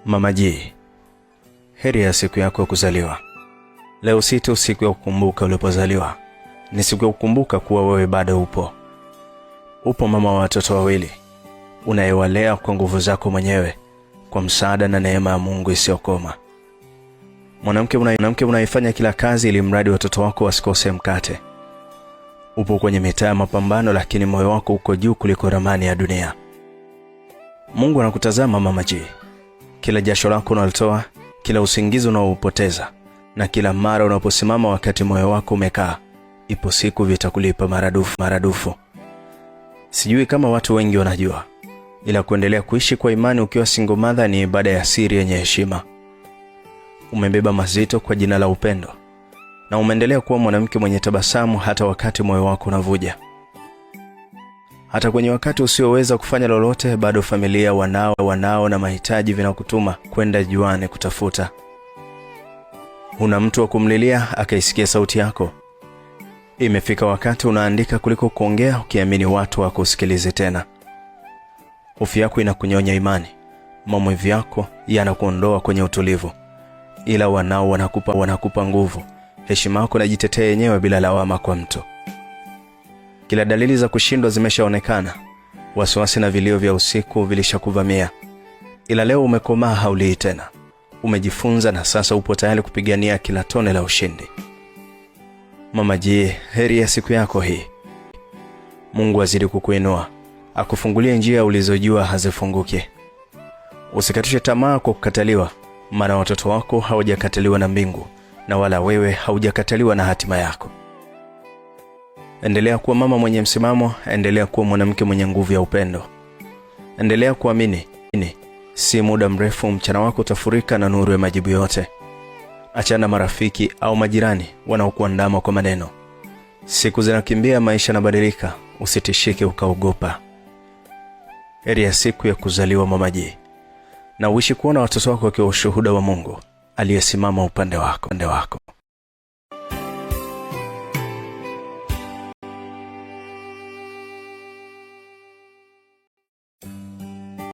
Mama G, heri ya siku yako ya kuzaliwa. Leo si tu siku ya kukumbuka ulipozaliwa, ni siku ya kukumbuka kuwa wewe bado upo. Upo mama wa watoto wawili, unayewalea kwa nguvu zako mwenyewe, kwa msaada na neema ya Mungu isiyokoma. Mwanamke unayefanya kila kazi ili mradi watoto wako wasikose mkate. Upo kwenye mitaa ya mapambano, lakini moyo wako uko juu kuliko ramani ya dunia. Mungu anakutazama Mama G. Kila jasho lako unalotoa, kila usingizi unaoupoteza, na kila mara unaposimama wakati moyo wako umekaa, ipo siku vitakulipa maradufu. Sijui kama watu wengi wanajua, ila kuendelea kuishi kwa imani ukiwa single mother ni ibada ya siri yenye heshima. Umebeba mazito kwa jina la upendo, na umeendelea kuwa mwanamke mwenye tabasamu hata wakati moyo wako unavuja. Hata kwenye wakati usioweza kufanya lolote, bado familia, wanao na mahitaji vinakutuma kwenda juani kutafuta. Una mtu wa kumlilia akaisikia sauti yako. Imefika wakati unaandika kuliko kuongea, ukiamini watu wakusikilize tena. Hofu yako inakunyonya imani, maumivu yako yanakuondoa kwenye utulivu, ila wanao wanakupa nguvu. Heshima yako inajitetea yenyewe bila lawama kwa mtu. Kila dalili za kushindwa zimeshaonekana, wasiwasi na vilio vya usiku vilishakuvamia, ila leo umekomaa, haulii tena. Umejifunza na sasa upo tayari kupigania kila tone la ushindi. Mama G, heri ya siku yako hii. Mungu azidi kukuinua, akufungulie njia ulizojua hazifunguki. Usikatishe tamaa kwa kukataliwa, maana watoto wako hawajakataliwa na mbingu, na wala wewe haujakataliwa na hatima yako. Endelea kuwa mama mwenye msimamo, endelea kuwa mwanamke mwenye nguvu ya upendo. Endelea kuamini, si muda mrefu mchana wako utafurika na nuru ya majibu yote. Achana marafiki au majirani wanaokuandama kwa maneno. Siku zinakimbia, maisha yanabadilika, usitishike ukaogopa. Heri ya siku ya kuzaliwa Mama G, na uishi kuona watoto wako wakiwa ushuhuda wa Mungu aliyesimama upande wako.